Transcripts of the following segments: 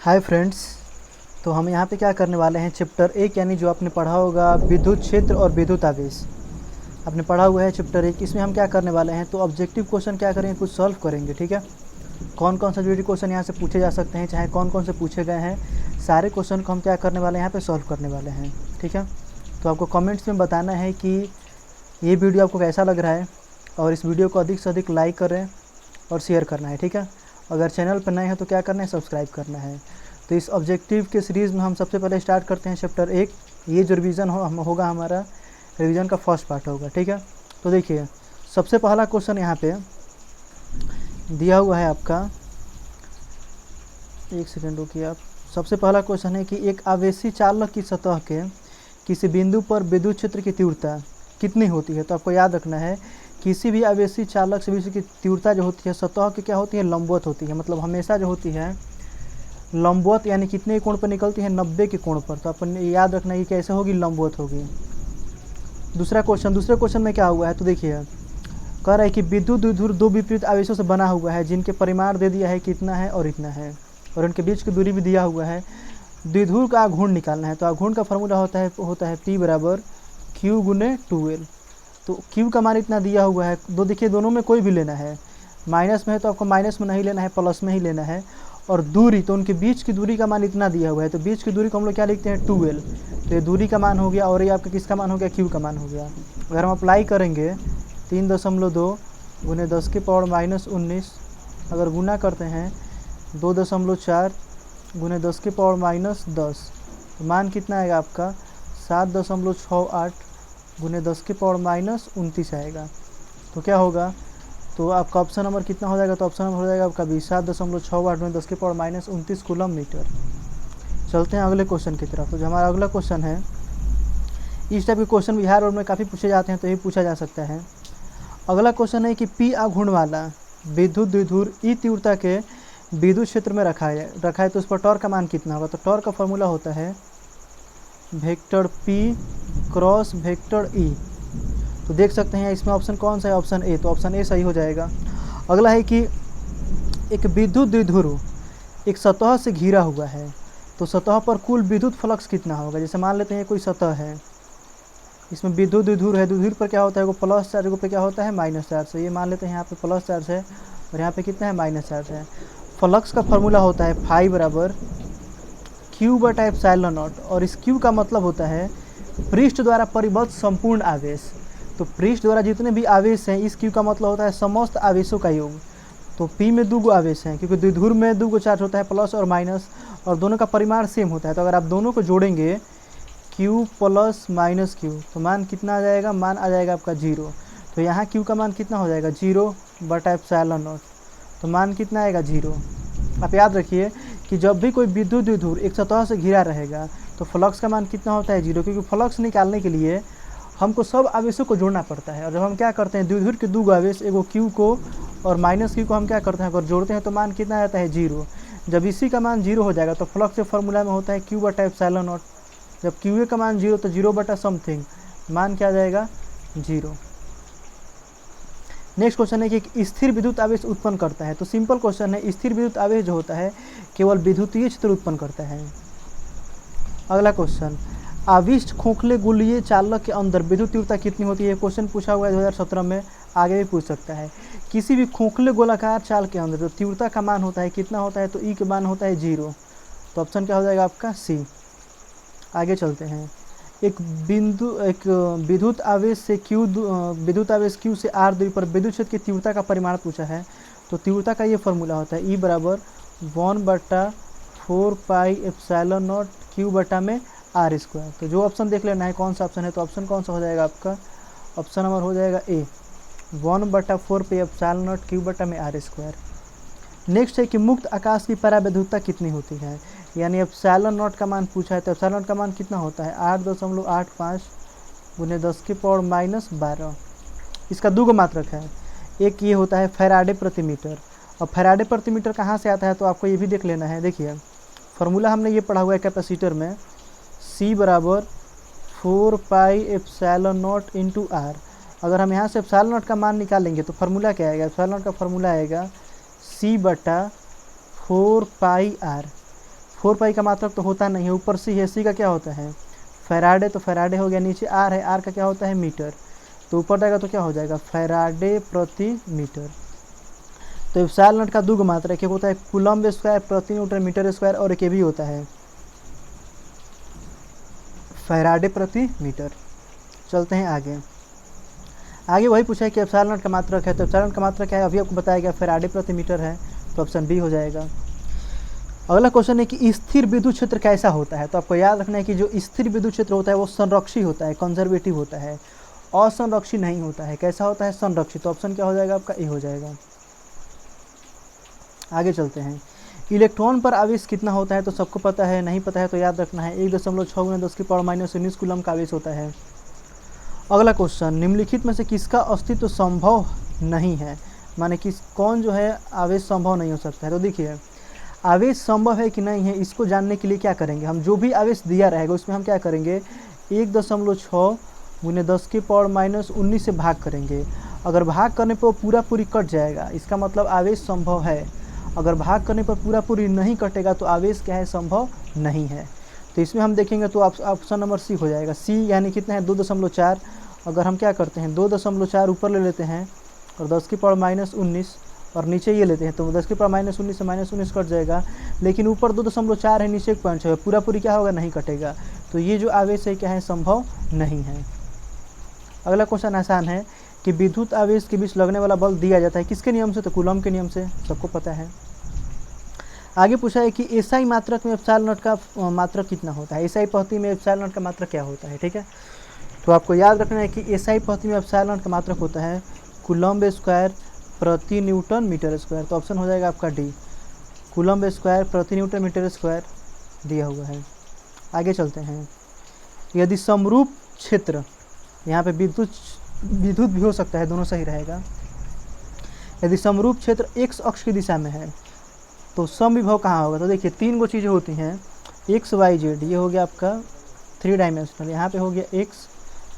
Hi friends. तो हम यहाँ पे क्या करने वाले हैं, चैप्टर 1 यानी जो आपने पढ़ा होगा विद्युत क्षेत्र और विद्युत आवेश, आपने पढ़ा हुआ है चैप्टर 1। इसमें हम क्या करने वाले हैं, तो ऑब्जेक्टिव क्वेश्चन क्या करेंगे, कुछ सॉल्व करेंगे। ठीक है, कौन कौन सा जो क्वेश्चन यहाँ से पूछे जा सकते हैं, चाहे कौन कौन से पूछे गए हैं, सारे क्वेश्चन को हम क्या करने वाले हैं, यहाँ पर सॉल्व करने वाले हैं। ठीक है, तो आपको कमेंट्स में बताना है कि ये वीडियो आपको कैसा लग रहा है, और इस वीडियो को अधिक से अधिक लाइक करें और शेयर करना है। ठीक है, अगर चैनल पर नए हैं तो क्या करना है, सब्सक्राइब करना है। तो इस ऑब्जेक्टिव के सीरीज़ में हम सबसे पहले स्टार्ट करते हैं चैप्टर 1। ये जो रिवीजन होगा हमारा रिवीजन का फर्स्ट पार्ट होगा। ठीक है, तो देखिए सबसे पहला क्वेश्चन यहाँ पे दिया हुआ है आपका, एक सेकेंड रुकिए आप। सबसे पहला क्वेश्चन है कि एक आवेशी चालक की सतह के किसी बिंदु पर विद्युत क्षेत्र की तीव्रता कितनी होती है। तो आपको याद रखना है, किसी भी आवेशी चालक से विषय की तीव्रता जो होती है सतह की क्या होती है, लंबवत होती है। मतलब हमेशा जो होती है लंबवत, यानी कितने कोण पर निकलती है, 90 के कोण पर। तो अपन याद रखना है कैसे होगी, लंबवत होगी। दूसरे क्वेश्चन में क्या हुआ है, तो देखिए कह रहा है कि विद्युत द्विध्रुव दो विपरीत आवेशों से बना हुआ है जिनके परिमाण दे दिया है कि इतना है और इतना है, और इनके बीच की दूरी भी दिया हुआ है। द्विध्रुव का आघूर्ण निकालना है। तो आघूर्ण का फॉर्मूला होता है P बराबर Q गुने 2L। तो Q का मान इतना दिया हुआ है। देखिए दोनों में कोई भी लेना है, माइनस में है तो आपको माइनस में नहीं लेना है, प्लस में ही लेना है। और दूरी, तो उनके बीच की दूरी का मान इतना दिया हुआ है। तो बीच की दूरी को हम लोग क्या लिखते हैं, 2L। तो ये दूरी का मान हो गया, और ये आपका किसका मान हो गया, Q का मान हो गया। अगर हम अप्लाई करेंगे 3.2 गुने 10 की पावर माइनस 19, अगर गुना करते हैं 2.4 गुने 10 की पावर माइनस 10, तो मान कितना आएगा आपका 7.68 गुने 10 की पावर माइनस 29 आएगा। तो क्या होगा, तो आपका ऑप्शन नंबर कितना हो जाएगा, तो ऑप्शन नंबर हो जाएगा आपका 7.68 गुने 10 की पावर माइनस 29 कूलम मीटर। चलते हैं अगले क्वेश्चन की तरफ। तो जो हमारा अगला क्वेश्चन है, इस टाइप के क्वेश्चन बिहार बोर्ड में काफ़ी पूछे जाते हैं, तो ये पूछा जा सकता है। अगला क्वेश्चन है कि P आघूर्ण वाला विद्युत द्विध्रुव ई तीव्रता के विद्युत क्षेत्र में रखा है तो उस पर टॉर्क का मान कितना होगा। तो टॉर्क का फॉर्मूला होता है vector P cross vector E। तो देख सकते हैं इसमें ऑप्शन कौन सा है, ऑप्शन ए। तो ऑप्शन ए सही हो जाएगा। अगला है कि एक विद्युत द्विध्रुव एक सतह से घिरा हुआ है, तो सतह पर कुल विद्युत फ्लक्स कितना होगा। जैसे मान लेते हैं कोई सतह है, इसमें विद्युत द्विध्रुव है, द्विध्रुव पर क्या होता है, वो प्लस चार्ज, को पे क्या होता है, माइनस चार्ज। तो ये मान लेते हैं यहाँ पे प्लस चार्ज है और यहाँ पे कितना है, माइनस चार्ज है। फ्लक्स का फॉर्मूला होता है फाई बराबर Q बटा एप्सिलॉन नॉट, और इस Q का मतलब होता है पृष्ठ द्वारा परिबद्ध संपूर्ण आवेश। तो पृष्ठ द्वारा जितने भी आवेश हैं, इस Q का मतलब होता है समस्त आवेशों का योग। तो P में दो आवेश हैं, क्योंकि द्विध्रुव में दो चार्ज होता है, प्लस और माइनस, और दोनों का परिमाण सेम होता है। तो अगर आप दोनों को जोड़ेंगे Q प्लस माइनस Q, तो मान कितना आ जाएगा, मान आ जाएगा आपका 0। तो यहाँ Q का मान कितना हो जाएगा, 0 बटा एप्सिलॉन नॉट। तो मान कितना आएगा, 0। आप याद रखिए कि जब भी कोई विद्युत द्विध्रुव एक सतह से घिरा रहेगा तो फ्लक्स का मान कितना होता है, 0, क्योंकि फ्लक्स निकालने के लिए हमको सब आवेशों को जोड़ना पड़ता है। और जब हम क्या करते हैं, द्विध्रुव के दो आवेश, एगो Q को और माइनस Q को हम क्या करते हैं, अगर जोड़ते हैं तो मान कितना आता है, 0। जब इसी का मान 0 हो जाएगा तो फ्लक्स के फॉर्मूला में होता है Q बटा एप्सिलॉन नॉट। जब Q का मान 0 तो 0 बटा समथिंग, मान क्या आ जाएगा, 0। नेक्स्ट क्वेश्चन है कि एक स्थिर विद्युत आवेश उत्पन्न करता है। तो सिंपल क्वेश्चन है, स्थिर विद्युत आवेश जो होता है केवल विद्युतीय क्षेत्र उत्पन्न करता है। अगला क्वेश्चन, आविष्ट खोखले गोलीय चालक के अंदर विद्युत तीव्रता कितनी होती है। क्वेश्चन पूछा हुआ है 2017 में, आगे भी पूछ सकता है। किसी भी खोखले गोलाकार चाल के अंदर जो तीव्रता का मान होता है कितना होता है, तो ई के मान होता है 0। तो ऑप्शन क्या हो जाएगा आपका, सी। आगे चलते हैं। एक विद्युत आवेश Q से R दूरी पर विद्युत क्षेत्र की तीव्रता का परिमाण पूछा है। तो तीव्रता का ये फॉर्मूला होता है E बराबर 1/4 पाई एप्सिलॉन नॉट Q बटा में R स्क्वायर। तो जो ऑप्शन देख लेना है कौन सा ऑप्शन है। तो ऑप्शन कौन सा हो जाएगा आपका, ऑप्शन नंबर हो जाएगा ए, 1/4 पाई एप्सिलॉन नॉट Q बटा में R स्क्वायर। नेक्स्ट है कि मुक्त आकाश की परावैद्युतता कितनी होती है, यानी एप्सिलॉन नॉट का मान पूछा है। तो एप्सिलॉन नॉट का मान कितना होता है, 8.85 गुने 10 की पावर माइनस 12। इसका दो मात्रक है, एक ये होता है फैराडे प्रति मीटर। और फैराडे प्रति मीटर कहाँ से आता है, तो आपको ये भी देख लेना है। देखिए फार्मूला हमने ये पढ़ा हुआ है कैपेसिटर में, C बराबर 4 pi epsilon not into R। अगर हम यहाँ से एप्सिलॉन नॉट का मान निकालेंगे तो फार्मूला क्या आएगा, एप्सिलॉन नॉट का फार्मूला आएगा C बटा 4 पाई R। 4 पाई का मात्रक तो होता नहीं है, ऊपर सी है, सी का क्या होता है फैराडे, तो फैराडे हो गया, नीचे आर है, आर का क्या होता है मीटर, तो ऊपर जाएगा तो क्या हो जाएगा फैराडे प्रति मीटर। तो एप्सिलॉन नॉट का दो मात्रक, एक होता है कूलम्ब स्क्वायर प्रति न्यूटन मीटर स्क्वायर और एक ये भी होता है फैराडे प्रति मीटर। चलते हैं आगे। आगे वही पूछा है कि एप्सिलॉन नॉट का मात्रक है, तो एप्सिलॉन का मात्रक क्या है अभी आपको बताया गया फैराडे प्रति मीटर है, तो ऑप्शन बी हो जाएगा। अगला क्वेश्चन है कि स्थिर विद्युत क्षेत्र कैसा होता है, तो आपको याद रखना है कि जो स्थिर विद्युत क्षेत्र होता है वो संरक्षी होता है, कंजर्वेटिव होता है, असंरक्षी नहीं होता है। कैसा होता है संरक्षित, तो ऑप्शन क्या हो जाएगा आपका ए हो जाएगा। आगे चलते हैं। इलेक्ट्रॉन पर आवेश कितना होता है, तो सबको पता है, नहीं पता है तो याद रखना है 1.6 × 10⁻⁻19 कूलम का आवेश होता है। अगला क्वेश्चन, निम्नलिखित में से किसका अस्तित्व संभव नहीं है, माने किस कौन जो है आवेश संभव नहीं हो सकता है। तो देखिए आवेश संभव है कि नहीं है, इसको जानने के लिए क्या करेंगे हम, जो भी आवेश दिया रहेगा उसमें हम क्या करेंगे 1.6 × 10⁻⁻19 से भाग करेंगे। अगर भाग करने पर वो पूरा पूरी कट जाएगा, इसका मतलब आवेश संभव है। अगर भाग करने पर पूरा पूरी नहीं कटेगा तो आवेश क्या है संभव नहीं है। तो इसमें हम देखेंगे तो ऑप्शन नंबर सी हो जाएगा। सी यानी कितना है 2.4। अगर हम क्या करते हैं 2.4 ऊपर ले लेते हैं और 10⁻⁻19 और नीचे ये लेते हैं, तो 10⁻⁻19 से -19 कट जाएगा, लेकिन ऊपर 2.4 है, नीचे 1.6 है, पूरा पूरी क्या होगा नहीं कटेगा। तो ये जो आवेश है क्या है संभव नहीं है। अगला क्वेश्चन आसान है कि विद्युत आवेश के बीच लगने वाला बल दिया जाता है किसके नियम से, तो कूलम के नियम से, सबको पता है। आगे पूछा है कि एसआई मात्रक में एप्सिलॉन नॉट का मात्रक कितना होता है, एसआई पद्धति में एप्सिलॉन नॉट का मात्रक क्या होता है, ठीक है। तो आपको याद रखना है कि एसआई पद्धति में एप्सिलॉन नॉट का मात्रक होता है कूलम्ब स्क्वायर प्रति न्यूटन मीटर स्क्वायर, तो ऑप्शन हो जाएगा आपका डी, कूलम्ब स्क्वायर प्रति न्यूटन मीटर स्क्वायर दिया हुआ है। आगे चलते हैं। यदि समरूप क्षेत्र, यहाँ पे विद्युत भी हो सकता है, दोनों सही रहेगा। यदि समरूप क्षेत्र एक्स अक्ष की दिशा में है तो समविभव कहाँ होगा, तो देखिए 3 गो चीज़ें होती हैं एक्स वाई जेड, ये हो गया आपका 3 डायमेंशनल, यहाँ पे हो गया एक्स,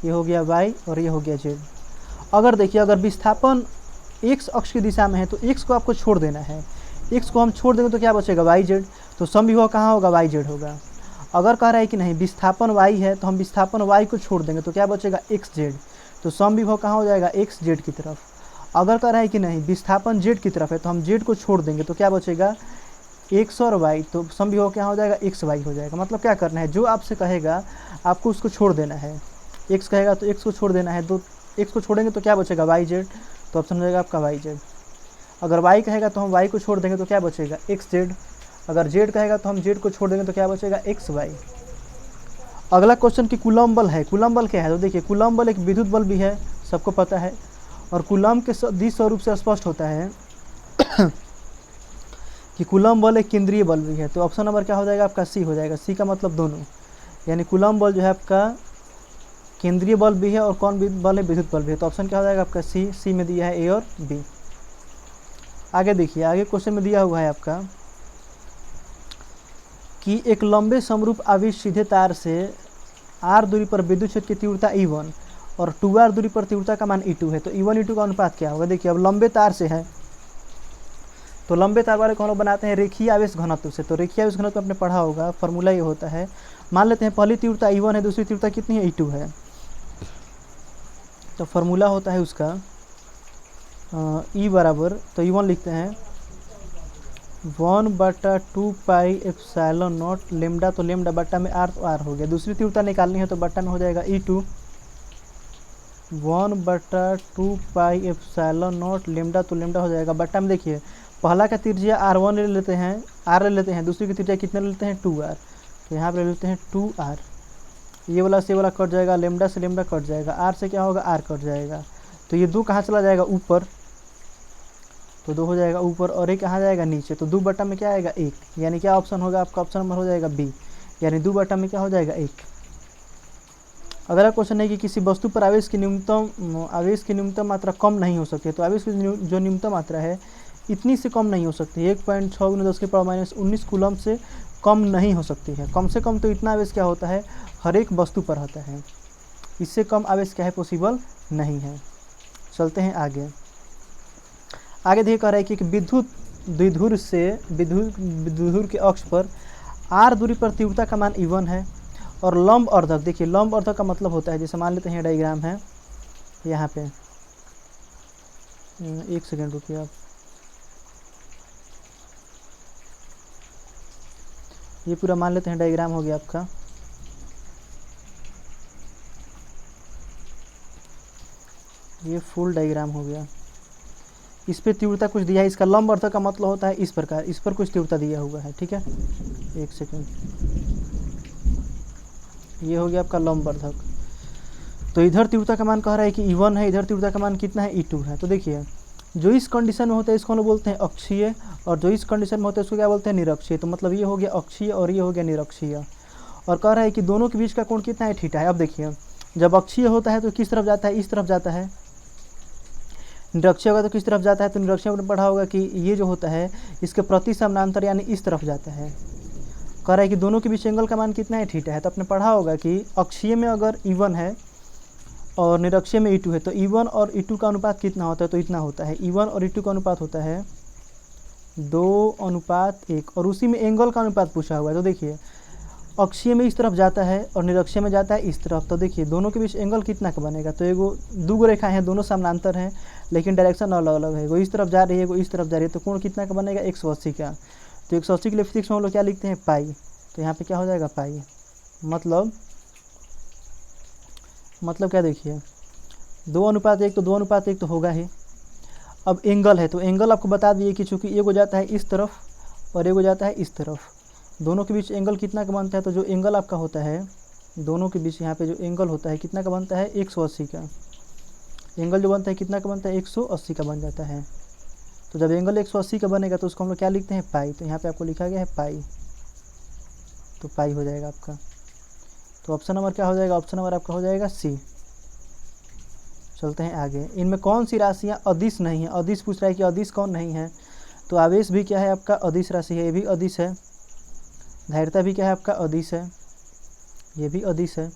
ये हो गया वाई और ये हो गया जेड। अगर देखिए अगर विस्थापन एक्स अक्ष की दिशा में है तो एक्स को आपको छोड़ देना है, एक्स को हम छोड़ देंगे तो क्या बचेगा वाई जेड, तो समविभव कहाँ होगा वाई जेड होगा। अगर कह रहा है कि नहीं विस्थापन वाई है तो हम विस्थापन वाई को छोड़ देंगे तो क्या बचेगा एक्स जेड, तो समविभव कहाँ हो जाएगा एक्स जेड की तरफ। अगर कह रहा है कि नहीं विस्थापन जेड की तरफ है तो हम जेड को छोड़ देंगे तो क्या बचेगा एक्स और वाई, तो समविभव क्या हो जाएगा एक्स वाई हो जाएगा। मतलब क्या करना है, जो आपसे कहेगा आपको उसको छोड़ देना है, एक्स कहेगा तो एक्स को छोड़ देना है, तो एक्स को छोड़ेंगे तो क्या बचेगा वाई जेड, तो ऑप्शन हो जाएगा आपका वाई जेड। अगर वाई कहेगा तो हम वाई को छोड़ देंगे तो क्या बचेगा एक्स जेड, अगर जेड कहेगा तो हम जेड को छोड़ देंगे तो क्या बचेगा एक्स वाई। अगला क्वेश्चन कि कूलम्ब बल है, कूलम्ब बल क्या है, तो देखिए कूलम्ब बल एक विद्युत बल भी है, सबको पता है, और कूलम्ब के द्विस्वरूप से स्पष्ट होता है कि कूलम्ब बल एक केंद्रीय बल भी है, तो ऑप्शन नंबर क्या हो जाएगा आपका सी हो जाएगा। सी का मतलब दोनों, यानी कूलम्ब बल जो है आपका केंद्रीय बल भी है और कौन बल है विद्युत बल भी है, तो ऑप्शन क्या हो जाएगा आपका सी। सी में दिया है ए और बी। आगे देखिए, आगे क्वेश्चन में दिया हुआ है आपका कि एक लंबे समरूप आवेश सीधे तार से r दूरी पर विद्युत क्षेत्र की तीव्रता E1 और 2r दूरी पर तीव्रता का मान E2 है, तो E1 E2 का अनुपात क्या होगा। देखिए अब लंबे तार से है तो लंबे तार वाले को हम लोग बनाते हैं रेखीय आवेश घनत्व से, तो रेखीय आवेश घनत्व आपने पढ़ा होगा, फॉर्मूला ये होता है, मान लेते हैं पहली तीव्रता E1 है, दूसरी तीव्रता कितनी है E2 है, तो फॉर्मूला होता है उसका E बराबर, तो E1 लिखते हैं 1/2 पाई एप्सिलॉन नॉट लेमडा, तो लेमडा बट्टा में आर, तो आर हो गया। दूसरी तीव्रता निकालनी है तो बट्टा में हो जाएगा E2 1/2 pi epsilon not lambda, तो लेमडा हो जाएगा बट्टा में। देखिए पहला का त्रिज्या R1 ले लेते हैं, R ले लेते हैं, दूसरी की त्रिज्या कितने ले लेते हैं 2R, तो यहाँ पर ले लेते हैं 2R, ये वाला से वाला कट जाएगा, लेमडा से लेमडा कट जाएगा, R से क्या होगा R कट जाएगा, तो ये 2 कहाँ चला जाएगा ऊपर, तो 2 हो जाएगा ऊपर, और 1 कहाँ जाएगा नीचे, तो 2 बट्टा में क्या आएगा 1, यानी क्या ऑप्शन होगा आपका, ऑप्शन नंबर हो जाएगा बी, यानी 2 बट्टा में क्या हो जाएगा 1। अगला क्वेश्चन है कि किसी वस्तु पर आवेश की न्यूनतम मात्रा कम नहीं हो सकती है, तो आवेश की जो न्यूनतम मात्रा है इतनी से कम नहीं हो सकती, 1.6 × 10⁻⁻19 कूलम्ब से कम नहीं हो सकती है। कम से कम तो इतना आवेश क्या होता है हर एक वस्तु पर होता है, इससे कम आवेश क्या है पॉसिबल नहीं है। चलते हैं आगे। आगे देखिए कह रहा है कि विद्युत द्विध्रुव के अक्ष पर r दूरी पर तीव्रता का मान E1 है और लंब अर्धक, देखिए लंब अर्धक का मतलब होता है, जैसे मान लेते हैं डायग्राम है यहाँ पे, एक सेकेंड रुकिए आप, ये पूरा मान लेते हैं डायग्राम हो गया आपका। ये फुल डायग्राम हो गया। इस पे तीव्रता कुछ दिया है, इसका लंब अर्थक का मतलब होता है इस प्रकार, इस पर कुछ तीव्रता दिया हुआ है, ठीक है। एक सेकेंड, ये हो गया आपका लंब अर्थक। तो इधर तीव्रता का मान कह रहा है कि E1 है, इधर तीव्रता का मान कितना है E2 है। तो देखिए जो इस कंडीशन में होता है इसको हम लोग बोलते हैं अक्षीय, और जो इस कंडीशन में होता है उसको क्या बोलते हैं निरक्षीय। तो मतलब ये हो गया अक्षीय और ये हो गया निरक्षीय। और कह रहा है कि दोनों के बीच का कोण कितना है, थीटा है। अब देखिए जब अक्षीय होता है तो किस तरफ जाता है, इस तरफ जाता है। निरक्षीय होगा तो किस तरफ जाता है, तो निरक्षीय में पढ़ा होगा कि ये जो होता है इसके प्रति समानांतर यानी इस तरफ जाता है। कह रहा है कि दोनों के बीच एंगल का मान कितना है, थीटा है। तो आपने पढ़ा होगा कि अक्षीय में अगर E1 है और निरक्षीय में E2 है तो E1 और E2 का अनुपात कितना होता है, तो इतना होता है। E1 और E2 का अनुपात होता है 2:1, और उसी में एंगल का अनुपात पूछा हुआ है। तो देखिए अक्षीय में इस तरफ जाता है और निरक्षीय में जाता है इस तरफ। तो देखिए दोनों के बीच एंगल कितना का बनेगा, तो एगो दो रेखा हैं, दोनों समानांतर हैं लेकिन डायरेक्शन अलग अलग है, एगो इस तरफ जा रही है, एगो इस तरफ जा रही है। तो कोण कितना का बनेगा, 180 का। तो 180 के लिए फिजिक्स में हम लोग क्या लिखते हैं, पाई। तो यहाँ पे क्या हो जाएगा, पाई। मतलब क्या, देखिए 2:1, तो 2:1 तो होगा ही। अब एंगल है तो एंगल आपको बता दिए कि चूँकि एगो जाता है इस तरफ और एगो जाता है इस तरफ, दोनों के बीच एंगल कितना का बनता है। तो जो एंगल आपका होता है दोनों के बीच यहाँ पे जो एंगल होता है कितना का बनता है, 180 का। एंगल जो बनता है कितना का बनता है, 180 का बन जाता है। तो जब एंगल 180 का बनेगा तो उसको हम लोग क्या लिखते हैं, पाई। तो यहाँ पे आपको लिखा गया है पाई, तो पाई हो जाएगा आपका। तो ऑप्शन नंबर क्या हो जाएगा, ऑप्शन नंबर आपका हो जाएगा सी। चलते हैं आगे। इनमें कौन सी राशियाँ अदिश नहीं है, अदिश पूछ रहा है कि अदिश कौन नहीं है। तो आवेश भी क्या है आपका, अदिश राशि है, ये भी अदिश है। धारिता भी क्या है आपका, अदिश है, ये भी अदिश है।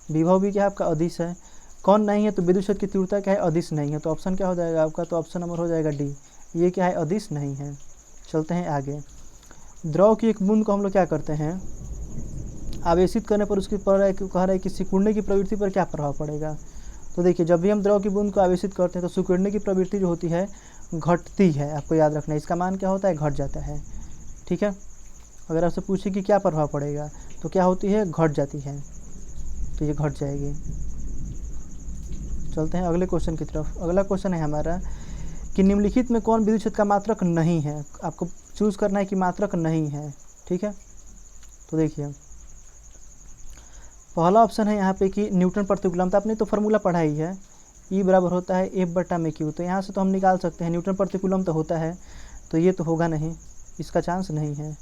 विभव भी क्या है आपका, अदिश है। कौन नहीं है, तो विद्युत क्षेत्र की तीव्रता क्या है, अदिश नहीं है। तो ऑप्शन क्या हो जाएगा आपका, तो ऑप्शन नंबर हो जाएगा डी, ये क्या है, अदिश नहीं है। चलते हैं आगे। द्रव की एक बूंद को हम लोग क्या करते हैं, आवेशित करने पर उसकी कह रहा है कि सिकुड़ने की प्रवृत्ति पर क्या प्रभाव पड़ेगा। तो देखिए जब भी हम द्रव की बूंद को आवेशित करते हैं तो सिकुड़ने की प्रवृत्ति जो होती है घटती है, आपको याद रखना है। इसका मान क्या होता है, घट जाता है, ठीक है। अगर आपसे पूछे कि क्या प्रभाव पड़ेगा तो क्या होती है, घट जाती है, तो ये घट जाएगी। चलते हैं अगले क्वेश्चन की तरफ। अगला क्वेश्चन है हमारा कि निम्नलिखित में कौन विद्युत क्षेत्र का मात्रक नहीं है। आपको चूज़ करना है कि मात्रक नहीं है, ठीक है। तो देखिए पहला ऑप्शन है यहाँ पे कि न्यूटन प्रति कूलम। तो आपने तो फार्मूला पढ़ा ही है, E बराबर होता है F/q। तो यहाँ से तो हम निकाल सकते हैं, न्यूटन प्रति कूलम तो होता है, तो ये तो होगा नहीं, इसका चांस नहीं है।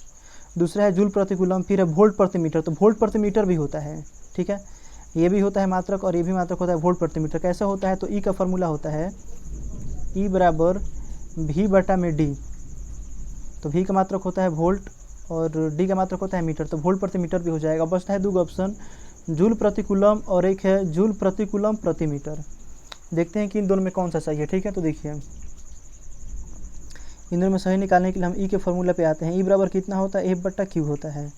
दूसरा है जूल प्रति कूलम, फिर है वोल्ट प्रति मीटर। तो वोल्ट प्रति मीटर भी होता है, ठीक है, ये भी होता है मात्रक और ये भी मात्रक होता है वोल्ट प्रति मीटर। कैसे होता है, तो E का फार्मूला होता है E बराबर V/d। तो V का मात्रक होता है वोल्ट और D का मात्रक होता है मीटर, तो वोल्ट प्रति मीटर भी हो जाएगा। बचता है दो ऑप्शन, जूल प्रति कूलम और एक है जूल प्रति कूलम प्रति मीटर। देखते हैं कि इन दोनों में कौन सा सही है, ठीक है। तो देखिए इन दोनों में सही निकालने के लिए हम E के फार्मूला पे आते हैं। E बराबर कितना होता है, F/q होता है।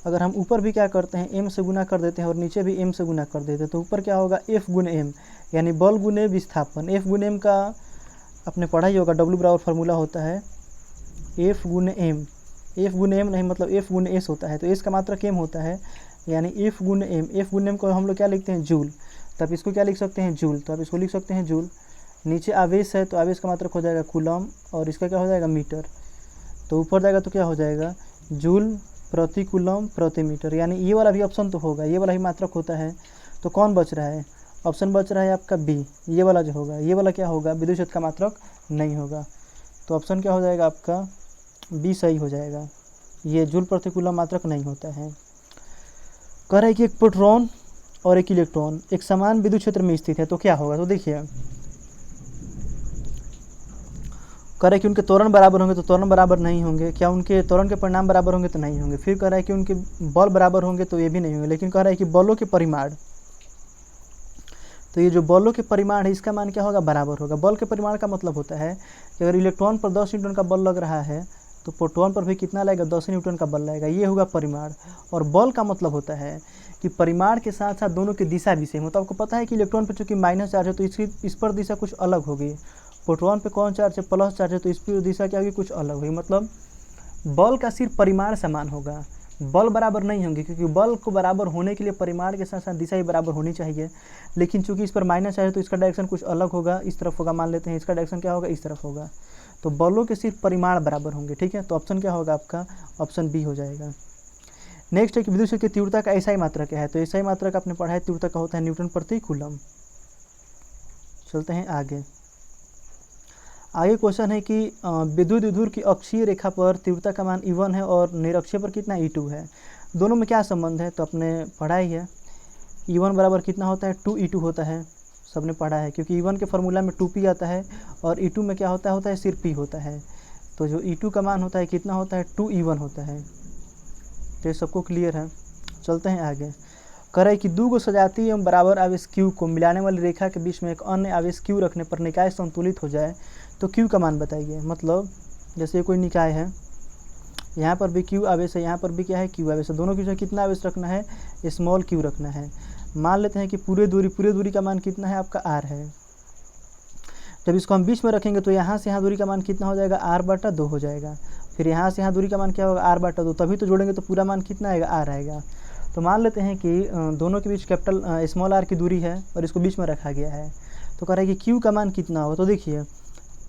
अगर हम ऊपर भी क्या करते हैं, m से गुना कर देते हैं और नीचे भी m से गुना कर देते हैं, तो ऊपर क्या होगा, F गुने m, यानी बल गुने विस्थापन। F गुने m का आपने पढ़ा ही होगा, W बराबर फार्मूला होता है F गुने m। F गुने m नहीं, मतलब F गुने s होता है, तो s का मात्रक m होता है, यानी F गुने m। F गुने m को हम लोग क्या लिखते हैं, जूल। तो आप इसको क्या लिख सकते हैं, जूल। तो आप इसको लिख सकते हैं जूल। नीचे आवेश है तो आवेश का मात्रक हो जाएगा कूलम और इसका क्या हो जाएगा, मीटर। तो ऊपर जाएगा तो क्या हो जाएगा, जूल प्रति कूलम प्रति मीटर, यानी ये वाला भी ऑप्शन तो होगा, ये वाला ही मात्रक होता है। तो कौन बच रहा है, ऑप्शन बच रहा है आपका बी, ये वाला जो होगा, ये वाला क्या होगा, विद्युत क्षेत्र का मात्रक नहीं होगा। तो ऑप्शन क्या हो जाएगा आपका, बी सही हो जाएगा, ये जूल प्रति कूलम मात्रक नहीं होता है। कह रहा है कि एक प्रोटॉन और एक इलेक्ट्रॉन एक समान विद्युत क्षेत्र में स्थित है, तो क्या होगा। तो देखिए कह रहा है कि उनके त्वरण बराबर होंगे, तो त्वरण बराबर नहीं होंगे। क्या उनके त्वरण के परिणाम बराबर होंगे, तो नहीं होंगे। फिर कह रहा है कि उनके बल बराबर होंगे, तो ये भी नहीं होंगे। लेकिन कह रहा है कि बलों के परिमाण, तो ये जो बलों के परिमाण है इसका मान क्या होगा, बराबर होगा। बल के परिमाण का मतलब होता है कि अगर इलेक्ट्रॉन पर 10 न्यूटन का बल लग रहा है तो प्रोटॉन पर भी कितना लगेगा, 10 न्यूटन का बल लगेगा। ये होगा परिमाण। और बल का मतलब होता है कि परिमाण के साथ साथ दोनों की दिशा भी सेम हो। तो आपको पता है कि इलेक्ट्रॉन पर चूंकि माइनस चार्ज है तो इस पर दिशा कुछ अलग होगी। प्रोटॉन पे कौन चार्ज है, प्लस चार्ज है, तो इस पर दिशा क्या होगी, कुछ अलग होगी। मतलब बल का सिर्फ परिमाण समान होगा, बल बराबर नहीं होंगे, क्योंकि बल को बराबर होने के लिए परिमाण के साथ साथ दिशा ही बराबर होनी चाहिए। लेकिन चूंकि इस पर माइनस चार्ज है तो इसका डायरेक्शन कुछ अलग होगा, इस तरफ होगा, मान लेते हैं इसका डायरेक्शन क्या होगा, इस तरफ होगा। तो बलों के सिर्फ परिमाण बराबर होंगे, ठीक है। तो ऑप्शन क्या होगा आपका, ऑप्शन बी हो जाएगा। नेक्स्ट है कि विद्युत क्षेत्र की तीव्रता का एसआई मात्रक क्या है। तो एसआई मात्रक आपने पढ़ा है, तीव्रता का होता है न्यूटन प्रति कूलम। चलते हैं आगे। आगे क्वेश्चन है कि विद्युत विधुर की अक्षीय रेखा पर तीव्रता का मान E1 है और निरक्षीय पर कितना E2 है। दोनों में क्या संबंध है, तो आपने पढ़ा ही है। E1 बराबर कितना होता है, 2E2 होता है, सबने पढ़ा है, क्योंकि E1 के फॉर्मूला में 2P आता है और E2 में क्या होता है सिर्फ P होता है। तो जो E2 का मान होता है कितना होता है, 2E1 होता है। तो ये सबको क्लियर है। चलते हैं आगे। कह रहा है कि दो गो सजातीय एवं बराबर आवेश Q को मिलाने वाली रेखा के बीच में एक अन्य आवेश Q रखने पर निकाय संतुलित हो जाए तो Q का मान बताइए। मतलब जैसे कोई निकाय है, यहाँ पर भी Q आवेश है, यहाँ पर भी क्या है, Q आवेश है, दोनों के बीच में कितना आवेश रखना है, स्मॉल q रखना है। मान लेते हैं कि पूरे दूरी का मान कितना है आपका r है। जब इसको हम बीच में रखेंगे तो यहाँ से यहाँ दूरी का मान कितना हो जाएगा, r/2 हो जाएगा। फिर यहाँ से यहाँ दूरी का मान क्या होगा, r/2, तभी तो जोड़ेंगे तो पूरा मान कितना आएगा, r आएगा। तो मान लेते हैं कि दोनों के बीच कैपिटल स्मॉल r की दूरी है और इसको बीच में रखा गया है। तो कह रहा है कि Q का मान कितना होगा। तो देखिए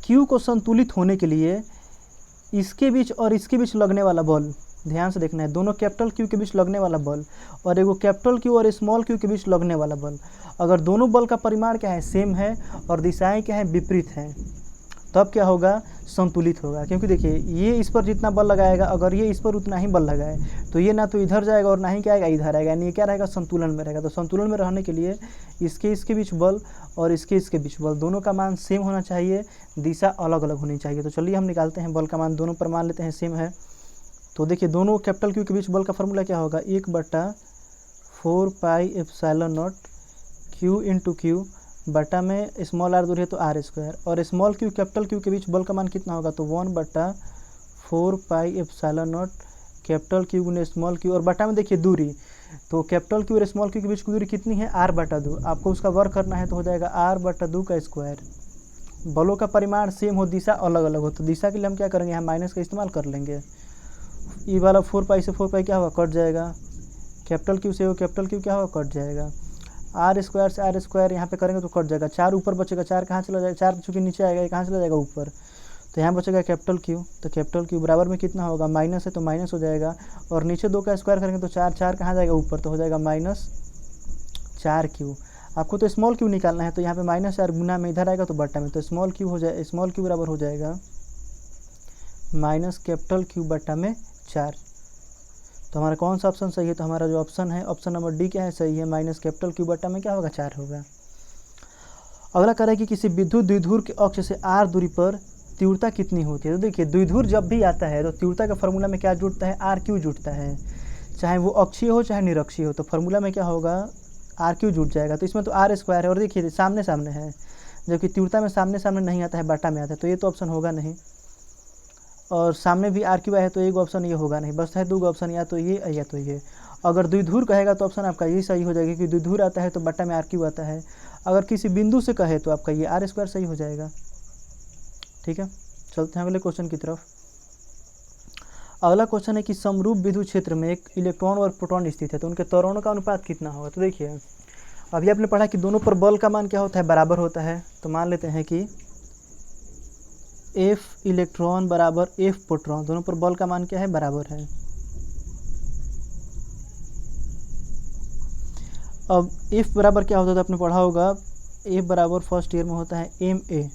Q को संतुलित होने के लिए इसके बीच और इसके बीच लगने वाला बल ध्यान से देखना है, दोनों कैपिटल Q के बीच लगने वाला बल और एगो कैपिटल Q और स्मॉल q के बीच लगने वाला बल, अगर दोनों बल का परिमाण क्या है, सेम है और दिशाएं क्या है, विपरीत हैं, तब क्या होगा, संतुलित होगा। क्योंकि देखिए ये इस पर जितना बल लगाएगा, अगर ये इस पर उतना ही बल लगाए तो ये ना तो इधर जाएगा और ना ही क्या आएगा, इधर आएगा, यानी ये क्या रहेगा, संतुलन में रहेगा। तो संतुलन में रहने के लिए इसके बीच बल और इसके बीच बल दोनों का मान सेम होना चाहिए, दिशा अलग अलग होनी चाहिए। तो चलिए हम निकालते हैं बल का मान, दोनों पर मान लेते हैं सेम है। तो देखिए दोनों कैपिटल Q के बीच बल का फॉर्मूला क्या होगा, 1/4πε0 Q इंटू Q बटा में स्मॉल r दूरी है तो r² और स्मॉल q कैपिटल Q के बीच बल का मान कितना होगा, तो 1/4πε0 कैपिटल Q गुने स्मॉल q और बटा में देखिए दूरी, तो कैपिटल Q और स्मॉल q के बीच की दूरी कितनी है, r/2। आपको उसका वर्ग करना है तो हो जाएगा r/2 का स्क्वायर। बलों का परिमाण सेम हो, दिशा अलग अलग हो, तो दिशा के लिए हम क्या करेंगे, यहाँ माइनस का इस्तेमाल कर लेंगे। ये वाला 4π से 4π क्या होगा, कट जाएगा, कैपिटल Q से वो कैपिटल Q क्या होगा, कट जाएगा, r² से r² यहाँ पे करेंगे तो कट जाएगा, 4 ऊपर बचेगा, 4 कहाँ चला जाएगा, 4 चूँकि नीचे आएगा, ये कहाँ चला जाएगा, ऊपर। तो यहाँ बचेगा कैपिटल Q, तो कैपिटल Q बराबर में कितना होगा, माइनस है तो माइनस हो जाएगा, और नीचे 2 का स्क्वायर करेंगे तो 4 कहाँ जाएगा, ऊपर, तो हो जाएगा -4Q। आपको तो स्मॉल q निकालना है, तो यहाँ पे -4 गुना में इधर आएगा तो बट्टा में, तो स्मॉल q हो जाए, स्मॉल q बराबर हो जाएगा माइनस कैपिटल Q बट्टा में 4। तो हमारा कौन सा ऑप्शन सही है, तो हमारा जो ऑप्शन है, ऑप्शन नंबर डी क्या है, सही है, माइनस कैपिटल Q बट्टा में क्या होगा, 4 होगा। अगला कह रहा है कि किसी विद्युत द्विध्रुव के अक्ष से r दूरी पर तीव्रता कितनी होती है। तो देखिए द्विध्रुव जब भी आता है तो तीव्रता का फॉर्मूला में क्या जुड़ता है, RQ जुड़ता है, चाहे वो अक्षीय हो चाहे निरक्षीय हो, तो फॉर्मूला में क्या होगा, RQ जुट जाएगा। तो इसमें तो r² है और देखिए सामने सामने है, जबकि तीव्रता में सामने सामने नहीं आता है, बटा में आता है, तो ये तो ऑप्शन होगा नहीं, और सामने भी RQ है तो एक ऑप्शन ये होगा नहीं, बस है 2 ऑप्शन, या तो ये या तो ये। अगर द्विध्रुव कहेगा तो ऑप्शन आपका ये सही हो जाएगा, क्योंकि द्विध्रुव आता है तो बट्टा में RQ आता है। अगर किसी बिंदु से कहे तो आपका ये r² सही हो जाएगा। ठीक है, चलते हैं अगले क्वेश्चन की तरफ। अगला क्वेश्चन है कि समरूप विद्युत क्षेत्र में एक इलेक्ट्रॉन और प्रोटॉन स्थित है, तो उनके त्वरणों का अनुपात कितना होगा। तो देखिए अभी आपने पढ़ा कि दोनों पर बल का मान क्या होता है, बराबर होता है। तो मान लेते हैं कि F इलेक्ट्रॉन बराबर F प्रोटॉन, दोनों पर बल का मान क्या है, बराबर है। अब F बराबर क्या होता है, तो आपने पढ़ा होगा, F बराबर फर्स्ट ईयर में होता है ma।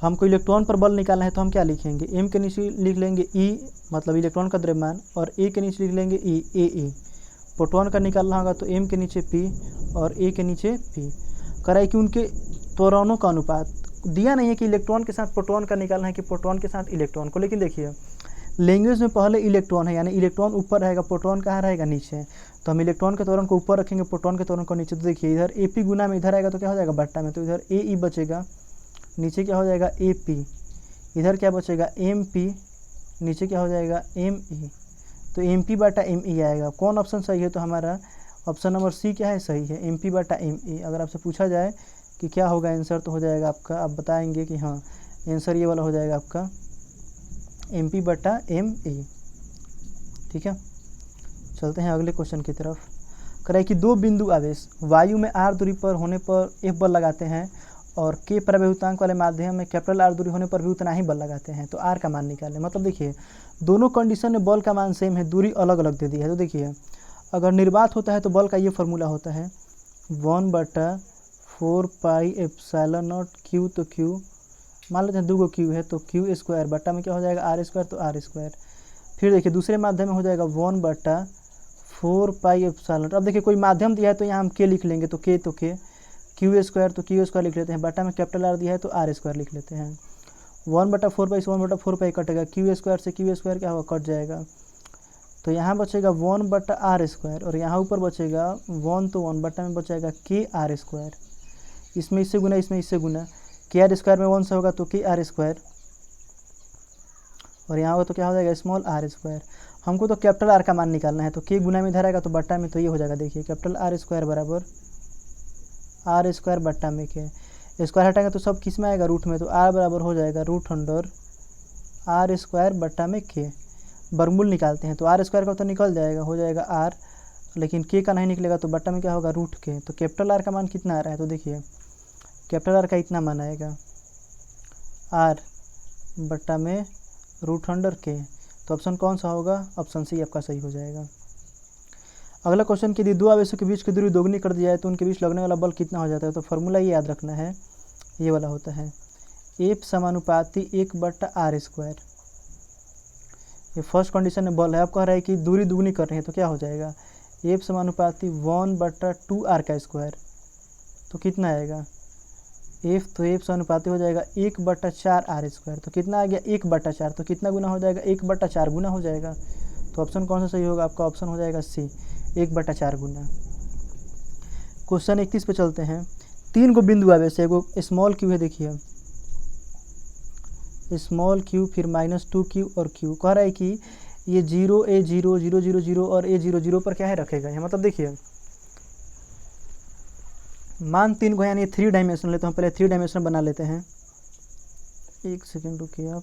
हमको इलेक्ट्रॉन पर बल निकालना है तो हम क्या लिखेंगे, m के नीचे लिख लेंगे E मतलब इलेक्ट्रॉन का द्रव्यमान, और a के नीचे लिख लेंगे E ae। प्रोटॉन का निकालना होगा तो m के नीचे p और a के नीचे p। कराए कि उनके त्वरणों का अनुपात दिया नहीं है कि इलेक्ट्रॉन के साथ प्रोटॉन का निकालना है कि प्रोटॉन के साथ इलेक्ट्रॉन को, लेकिन देखिए लैंग्वेज में पहले इलेक्ट्रॉन है, यानी इलेक्ट्रॉन ऊपर रहेगा, प्रोटॉन कहाँ रहेगा, नीचे। तो हम इलेक्ट्रॉन के त्वरण को ऊपर रखेंगे, प्रोटॉन के त्वरण को नीचे। तो देखिए इधर AP गुना में इधर आएगा तो क्या हो जाएगा, बट्टा में, तो इधर AE बचेगा, नीचे क्या हो जाएगा AP, इधर क्या बचेगा MP नीचे क्या हो जाएगा एम ई, तो एम पी बटा एम ई आएगा। कौन ऑप्शन सही है, तो हमारा ऑप्शन नंबर सी क्या है, सही है, एम पी बटा एम ई। अगर आपसे पूछा जाए कि क्या होगा आंसर, तो हो जाएगा आपका, आप बताएंगे कि हाँ आंसर ये वाला हो जाएगा आपका एम पी बटा एम ई। ठीक है, चलते हैं अगले क्वेश्चन की तरफ। कह रहा है कि दो बिंदु आवेश वायु में आर दूरी पर होने पर F बल लगाते हैं और के प्रवेगांक वाले माध्यम में कैपिटल आर दूरी होने पर भी उतना ही बल लगाते हैं, तो आर का मान निकालें। मतलब देखिए दोनों कंडीशन में बल का मान सेम है, दूरी अलग अलग दे दी है। तो देखिए अगर निर्वात होता है तो बल का ये फॉर्मूला होता है 1/4 पाई एप्सिलॉन नॉट क्यू, तो क्यू मान लेते हैं 2 क्यू है तो क्यू स्क्वायर बट्टा में क्या हो जाएगा आर स्क्वायर, तो आर स्क्वायर। फिर देखिए दूसरे माध्यम में हो जाएगा 1/4 पाई एप्सिलॉन। अब देखिए कोई माध्यम दिया है तो यहाँ हम के लिख लेंगे, तो के क्यू स्क्वायर, तो क्यू स्क्वायर लिख लेते हैं, बटा में कैपिटल आर दिया है तो आर स्क्वायर लिख लेते हैं। 1/4 पाई से 1/4 पाई कटेगा, क्यू स्क्वायर से क्यू स्क्वायर क्या होगा, कट जाएगा। तो यहाँ बचेगा 1/r स्क्वायर और यहाँ ऊपर बचेगा 1, तो 1 बटा में बचेगा के आर स्क्वायर। इसमें इससे गुना, इसमें इससे गुना, के आर स्क्वायर में 1 से होगा तो के आर स्क्वायर, और यहाँ होगा तो क्या हो जाएगा स्मॉल आर स्क्वायर। हमको तो कैपिटल आर का मान निकालना है, तो के गुना में इधर आएगा तो बट्टा में, तो ये हो जाएगा देखिए कैपिटल आर स्क्वायर बराबर आर स्क्वायर बट्टा में के। स्क्वायर हटाएंगे तो सब किस में आएगा, रूट में, तो आर बराबर हो जाएगा रूट अंडर आर स्क्वायर बट्टा में के। वर्गमूल निकालते हैं तो आर स्क्वायर का तो निकल जाएगा, हो जाएगा आर, लेकिन के का नहीं निकलेगा तो बट्टा में क्या होगा रूट के। तो कैपिटल आर का मान कितना आ रहा है, तो देखिए कैपिटल आर का इतना मान आएगा आर बट्टा में रूट अंडर के। तो ऑप्शन कौन सा होगा, ऑप्शन सी आपका सही हो जाएगा। अगला क्वेश्चन कि यदि दो आवेशों के बीच की दूरी दोगुनी कर दी जाए तो उनके बीच लगने वाला बल कितना हो जाता है। तो फॉर्मूला ये याद रखना है, ये वाला होता है एफ समानुपाती 1/r स्क्वायर। ये फर्स्ट कंडीशन में बल है, आप कह रहा है कि दूरी दुगनी कर रहे हैं तो क्या हो जाएगा एफ समानुपाती 1/2r का स्क्वायर, तो कितना आएगा एफ, तो एफ समानुपाती हो जाएगा 1/4r स्क्वायर। तो कितना आ गया 1/4, तो कितना गुना हो जाएगा 1/4 गुना हो जाएगा। तो ऑप्शन कौन सा सही होगा, आपका ऑप्शन हो जाएगा सी 1/4 गुना। क्वेश्चन 31 पे चलते हैं। 3 गो बिंदु आवेश है, एगो स्मॉल क्यू है, देखिए स्मॉल क्यू, फिर -2 क्यू और क्यू। कह रहा है कि ये 0 A 0 0 0 0 और A 0 0 पर क्या है रखेगा। यहाँ मतलब देखिए मान 3 को, यानी 3 डायमेंशन लेते हैं, पहले 3 डायमेंशन बना लेते हैं। एक सेकेंड रुकिए आप,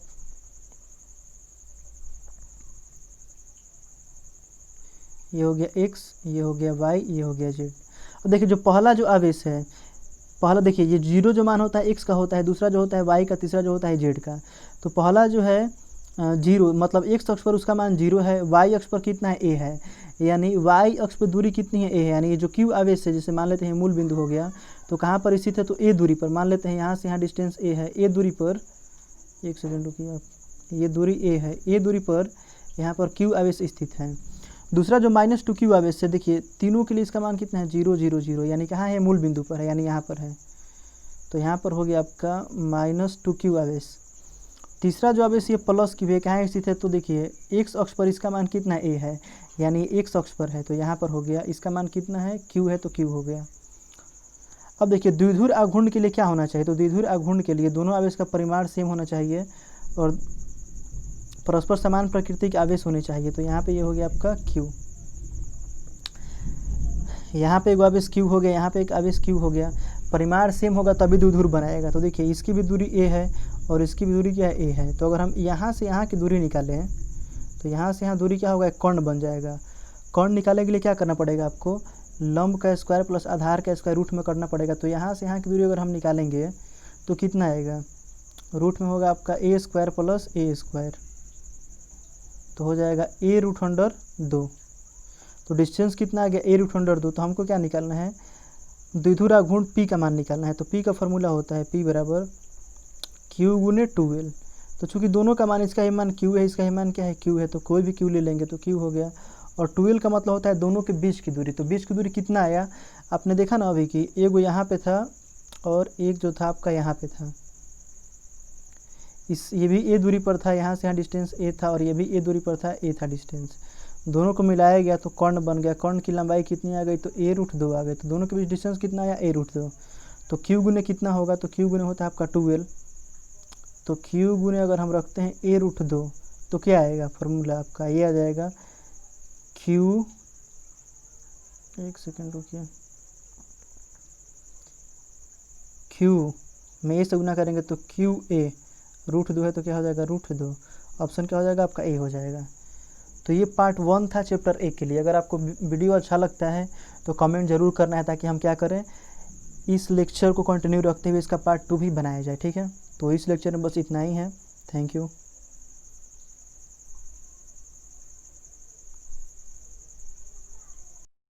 ये हो गया x, ये हो गया y, ये हो गया z। अब देखिए जो पहला जो आवेश है, पहला देखिए ये 0 जो मान होता है x का होता है, दूसरा जो होता है y का, तीसरा जो होता है z का। तो पहला जो है 0 मतलब x अक्ष पर उसका मान 0 है, y अक्ष पर कितना है a है, यानी y अक्ष पर दूरी कितनी है a है। यानी ये जो q आवेश है, जैसे मान लेते हैं मूल बिंदु हो गया, तो कहाँ पर स्थित है, तो a दूरी पर। मान लेते हैं यहाँ से यहाँ डिस्टेंस a है, a दूरी पर, एक सेकेंड रुकिए आप, ये दूरी a है, a दूरी पर यहाँ पर q आवेश स्थित है। दूसरा जो -2 क्यू आवेश है, देखिए तीनों के लिए इसका मान कितना है 0 0 0, यानी कहाँ है मूल बिंदु पर है, यानी यहाँ पर है। तो यहाँ पर हो गया आपका -2 क्यू आवेश। तीसरा जो आवेश ये प्लस क्यू है, कहाँ स्थित है, तो देखिए x अक्ष पर इसका मान कितना a है, यानी x अक्ष पर है, तो यहाँ पर हो गया इसका मान कितना है q है, तो q हो गया। अब देखिए द्विध्रुव आघूर्ण के लिए क्या होना चाहिए, तो द्विध्रुव आघूर्ण के लिए दोनों आवेश का परिमाण सेम होना चाहिए और परस्पर समान प्रकृति के आवेश होने चाहिए। तो यहाँ पे ये हो गया आपका Q, यहाँ पे एक आवेश Q हो गया, यहाँ पे एक आवेश Q हो गया। परिमाण सेम होगा तभी द्विध्रुव बनाएगा। तो देखिए इसकी भी दूरी a है और इसकी भी दूरी क्या है a है। तो अगर हम यहाँ से यहाँ की दूरी निकालें तो यहाँ से यहाँ दूरी क्या होगा, एक कर्ण बन जाएगा। कर्ण निकालने के लिए क्या करना पड़ेगा आपको, लंब का स्क्वायर प्लस आधार का स्क्वायर रूट में करना पड़ेगा। तो यहाँ से यहाँ की दूरी अगर हम निकालेंगे तो कितना आएगा, रूट में होगा आपका a square plus a square, तो हो जाएगा a रूट अंडर 2। तो डिस्टेंस कितना आ गया a रूट अंडर 2। तो हमको क्या निकालना है, द्विध्रुव आघूर्ण p का मान निकालना है। तो p का फॉर्मूला होता है p बराबर q गुने 2l। तो चूंकि दोनों का मान, इसका ही मान q है, इसका ही मान क्या है q है, तो कोई भी q ले लेंगे तो q हो गया। और 2l का मतलब होता है दोनों के बीच की दूरी। तो बीच की दूरी कितना आया, आपने देखा ना अभी कि एक यहाँ पे था और एक जो था आपका यहाँ पे था, ये भी a दूरी पर था, यहाँ से यहाँ डिस्टेंस a था, और ये भी a दूरी पर था, a था डिस्टेंस। दोनों को मिलाया गया तो कर्ण बन गया। कर्ण की लंबाई कितनी आ गई, तो a रूट 2 आ गई। तो दोनों के बीच डिस्टेंस कितना आया, a रूट 2। तो q गुने कितना होगा, तो q गुने होता है आपका 2l। तो q गुने अगर हम रखते हैं a रूट 2 तो क्या आएगा फॉर्मूला आपका, ये आ जाएगा क्यू, एक सेकेंड रुकिए, क्यू में ए से गुना करेंगे तो क्यू ए, √2 है तो क्या हो जाएगा √2, ऑप्शन क्या हो जाएगा आपका ए हो जाएगा। तो ये पार्ट 1 था चैप्टर ए के लिए। अगर आपको वीडियो अच्छा लगता है तो कमेंट ज़रूर करना है, ताकि हम क्या करें, इस लेक्चर को कंटिन्यू रखते हुए इसका पार्ट 2 भी बनाया जाए, ठीक है। तो इस लेक्चर में बस इतना ही है। Thank you.